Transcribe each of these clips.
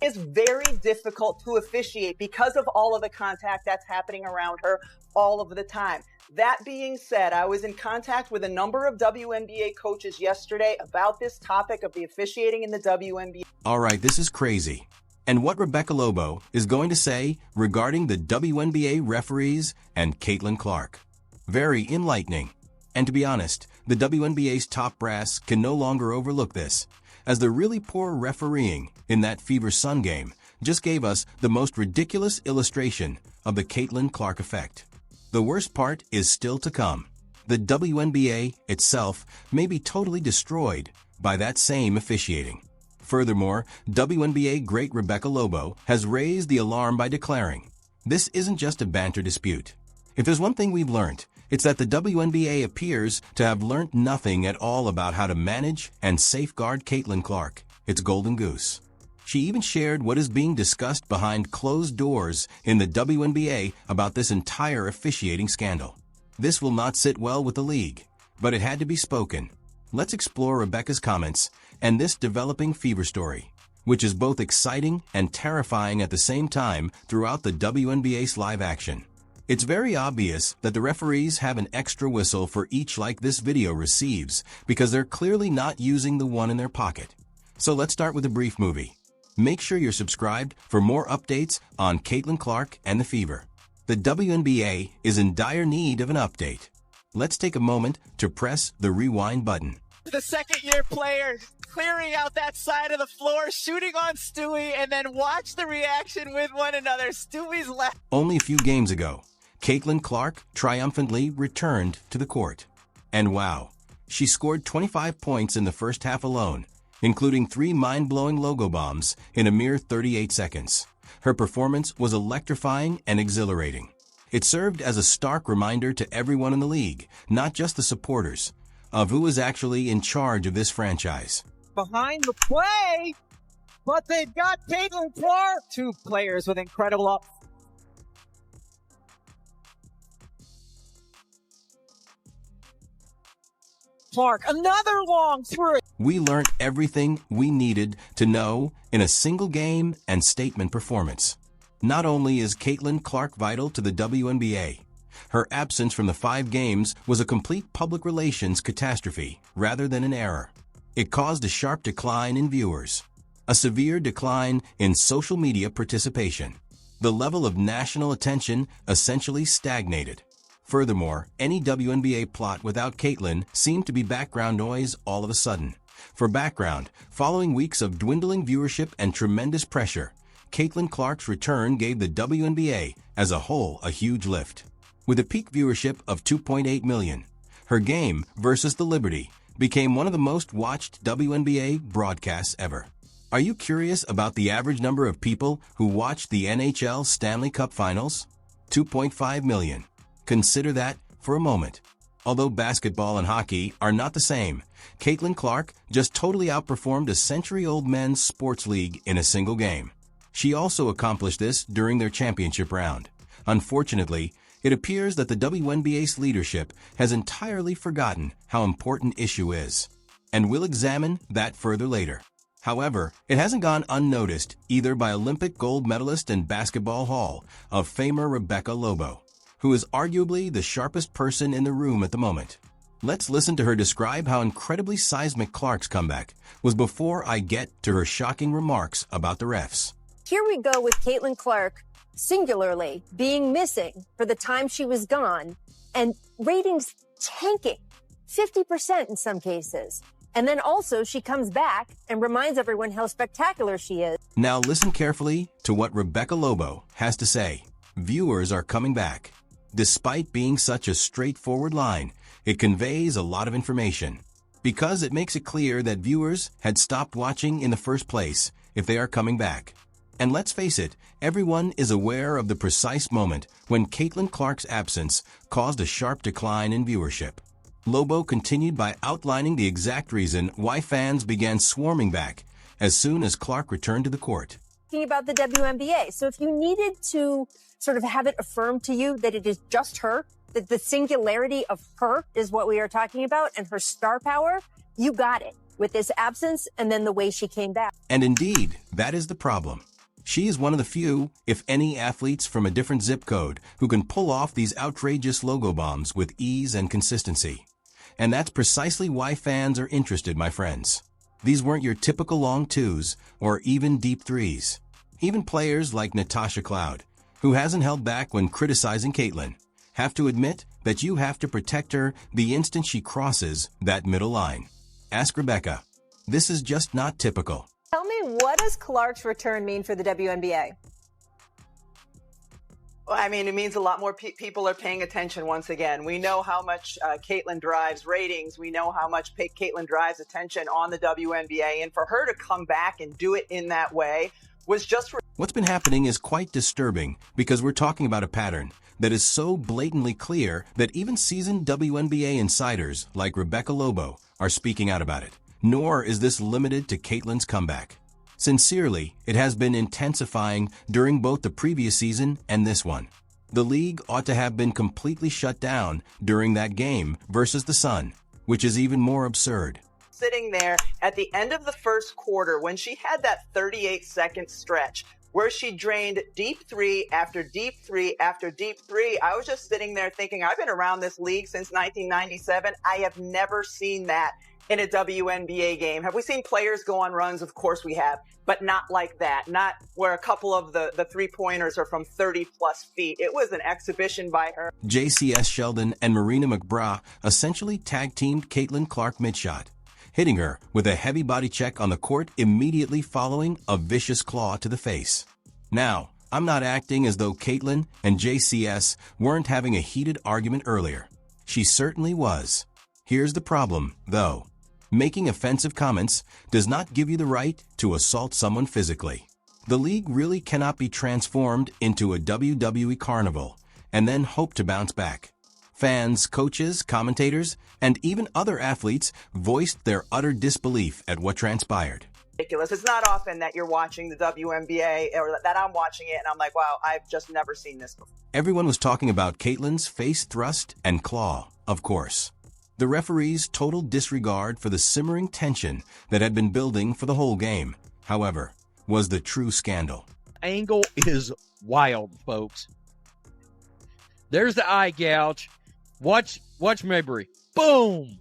It's very difficult to officiate because of all of the contact that's happening around her all of the time. That being said, I was in contact with a number of WNBA coaches yesterday about this topic of the officiating in the WNBA. All right, this is crazy. And what Rebecca Lobo is going to say regarding the WNBA referees and Caitlin Clark. Very enlightening. And to be honest, the WNBA's top brass can no longer overlook this, as the really poor refereeing in that Fever Sun game just gave us the most ridiculous illustration of the Caitlin Clark effect. The worst part is still to come. The WNBA itself may be totally destroyed by that same officiating. Furthermore, WNBA great Rebecca Lobo has raised the alarm by declaring, "This isn't just a banter dispute. If there's one thing we've learned, it's that the WNBA appears to have learned nothing at all about how to manage and safeguard Caitlin Clark, its golden goose." She even shared what is being discussed behind closed doors in the WNBA about this entire officiating scandal. This will not sit well with the league, but it had to be spoken. Let's explore Rebecca's comments and this developing Fever story, which is both exciting and terrifying at the same time throughout the WNBA's live action. It's very obvious that the referees have an extra whistle for each like this video receives because they're clearly not using the one in their pocket. So let's start with a brief movie. Make sure you're subscribed for more updates on Caitlin Clark and the Fever. The WNBA is in dire need of an update. Let's take a moment to press the rewind button. The second-year player clearing out that side of the floor, shooting on Stewie, and then watch the reaction with one another. Stewie's left. Only a few games ago, Caitlin Clark triumphantly returned to the court. And wow, she scored 25 points in the first half alone, including 3 mind-blowing logo bombs in a mere 38 seconds. Her performance was electrifying and exhilarating. It served as a stark reminder to everyone in the league, not just the supporters, of who is actually in charge of this franchise. Behind the play, but they've got Caitlin Clark. 2 players with incredible Clark, another long three. We learned everything we needed to know in a single game and statement performance. Not only is Caitlin Clark vital to the WNBA, her absence from the 5 games was a complete public relations catastrophe rather than an error. It caused a sharp decline in viewers, a severe decline in social media participation. The level of national attention essentially stagnated. Furthermore, any WNBA plot without Caitlin seemed to be background noise all of a sudden. For background, following weeks of dwindling viewership and tremendous pressure, Caitlin Clark's return gave the WNBA as a whole a huge lift. With a peak viewership of 2.8 million, her game versus the Liberty became one of the most watched WNBA broadcasts ever. Are you curious about the average number of people who watched the NHL Stanley Cup Finals? 2.5 million. Consider that for a moment. Although basketball and hockey are not the same, Caitlin Clark just totally outperformed a century-old men's sports league in a single game. She also accomplished this during their championship round. Unfortunately, it appears that the WNBA's leadership has entirely forgotten how important issue is, and we'll examine that further later. However, it hasn't gone unnoticed either by Olympic gold medalist and Basketball Hall of Famer Rebecca Lobo, who is arguably the sharpest person in the room at the moment. Let's listen to her describe how incredibly seismic Clark's comeback was before I get to her shocking remarks about the refs. Here we go with Caitlin Clark singularly being missing for the time she was gone, and ratings tanking, 50% in some cases. And then also she comes back and reminds everyone how spectacular she is. Now listen carefully to what Rebecca Lobo has to say. Viewers are coming back. Despite being such a straightforward line, it conveys a lot of information, because it makes it clear that viewers had stopped watching in the first place if they are coming back. And let's face it, everyone is aware of the precise moment when Caitlin Clark's absence caused a sharp decline in viewership. Lobo continued by outlining the exact reason why fans began swarming back as soon as Clark returned to the court. Talking about the WNBA. So if you needed to sort of have it affirmed to you that it is just her, that the singularity of her is what we are talking about and her star power, you got it. with this absence and then the way she came back. And indeed, that is the problem. She is one of the few, if any, athletes from a different zip code who can pull off these outrageous logo bombs with ease and consistency. And that's precisely why fans are interested, my friends. These weren't your typical long twos or even deep threes. Even players like Natasha Cloud, who hasn't held back when criticizing Caitlin, have to admit that you have to protect her the instant she crosses that middle line. Ask Rebecca. This is just not typical. Tell me, what does Clark's return mean for the WNBA? Well, I mean, it means a lot more people are paying attention once again. We know how much Caitlin drives ratings. We know how much Caitlin drives attention on the WNBA. And for her to come back and do it in that way was just... What's been happening is quite disturbing because we're talking about a pattern that is so blatantly clear that even seasoned WNBA insiders like Rebecca Lobo are speaking out about it. Nor is this limited to Caitlin's comeback. Sincerely, it has been intensifying during both the previous season and this one. The league ought to have been completely shut down during that game versus the Sun, which is even more absurd. Sitting there at the end of the first quarter when she had that 38-second stretch where she drained deep three after deep three after deep three, I was just sitting there thinking, I've been around this league since 1997. I have never seen that in a WNBA game. Have we seen players go on runs? Of course we have, but not like that. Not where a couple of the three-pointers are from 30-plus feet. It was an exhibition by her. JCS Sheldon and Marina McBrath essentially tag-teamed Caitlin Clark midshot, hitting her with a heavy body check on the court immediately following a vicious claw to the face. Now, I'm not acting as though Caitlin and JCS weren't having a heated argument earlier. She certainly was. Here's the problem, though. Making offensive comments does not give you the right to assault someone physically. The league really cannot be transformed into a WWE carnival and then hope to bounce back. Fans, coaches, commentators, and even other athletes voiced their utter disbelief at what transpired. Ridiculous. It's not often that you're watching the WNBA or that I'm watching it and I'm like, wow, I've just never seen this before. Everyone was talking about Caitlin's face thrust and claw, of course. The referee's total disregard for the simmering tension that had been building for the whole game, however, was the true scandal. Angle is wild, folks. There's the eye gouge. Watch Mabry. Boom!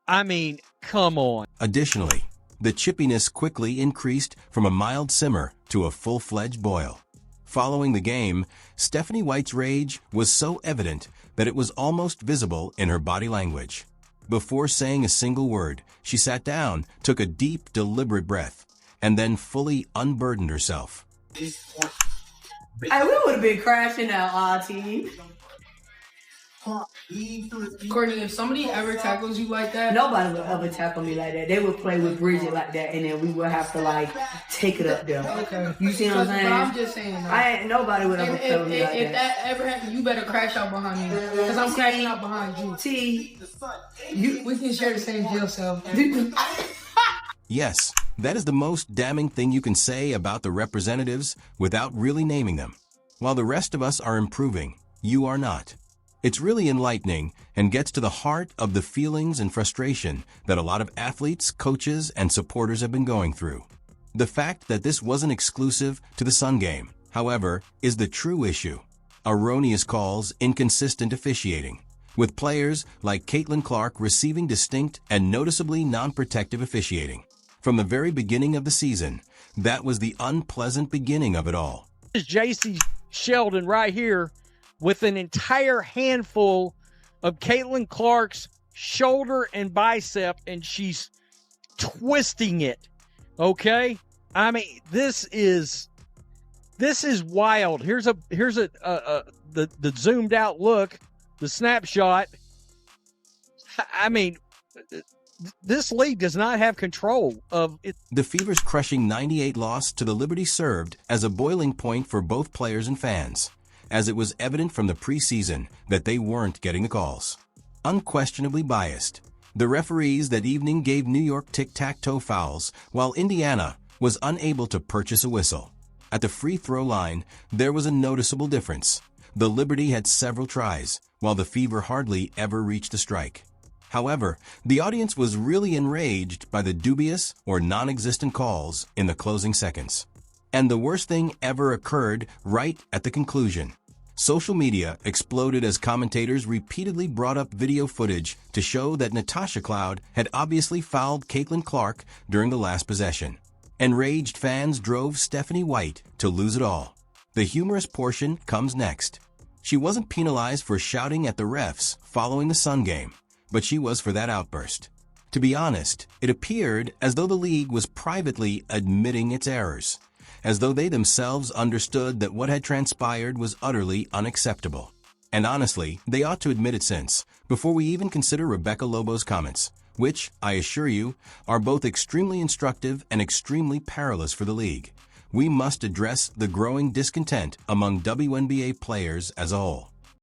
I mean, come on. Additionally, the chippiness quickly increased from a mild simmer to a full-fledged boil. Following the game, Stephanie White's rage was so evident that it was almost visible in her body language. Before saying a single word, she sat down, took a deep, deliberate breath, and then fully unburdened herself. We would have been crashing out, RT. Courtney, if somebody ever tackles you like that, Nobody would ever tackle me like that. They would play with Bridget like that, and then we would have to like take it up there. okay. You see what I'm saying? But I'm just saying. Nobody would ever play with me like If that. that ever happened, you better crash out behind me, because I'm crashing out behind you. T, We can share the same jail cell. Yes, that is the most damning thing you can say about the representatives without really naming them. While the rest of us are improving, you are not. It's really enlightening and gets to the heart of the feelings and frustration that a lot of athletes, coaches, and supporters have been going through. The fact that this wasn't exclusive to the Sun game, however, is the true issue. Erroneous calls, inconsistent officiating, with players like Caitlin Clark receiving distinct and noticeably non-protective officiating. From the very beginning of the season, that was the unpleasant beginning of it all. This is JC Sheldon right here with an entire handful of Caitlin Clark's shoulder and bicep, and she's twisting it. Okay? I mean, this is wild. Here's the zoomed out look, the snapshot. I mean, this league does not have control of it. The Fever's crushing 98 loss to the Liberty served as a boiling point for both players and fans, as it was evident from the preseason that they weren't getting the calls. Unquestionably biased, the referees that evening gave New York tic-tac-toe fouls, while Indiana was unable to purchase a whistle. At the free throw line, there was a noticeable difference. The Liberty had several tries, while the Fever hardly ever reached a strike. However, the audience was really enraged by the dubious or non-existent calls in the closing seconds. And the worst thing ever occurred right at the conclusion. Social media exploded as commentators repeatedly brought up video footage to show that Natasha Cloud had obviously fouled Caitlin Clark during the last possession. Enraged fans drove Stephanie White to lose it all. The humorous portion comes next. She wasn't penalized for shouting at the refs following the Sun game, but she was for that outburst. To be honest, it appeared as though the league was privately admitting its errors, as though they themselves understood that what had transpired was utterly unacceptable. And honestly, they ought to admit it since, before we even consider Rebecca Lobo's comments, which, I assure you, are both extremely instructive and extremely perilous for the league. We must address the growing discontent among WNBA players as a whole.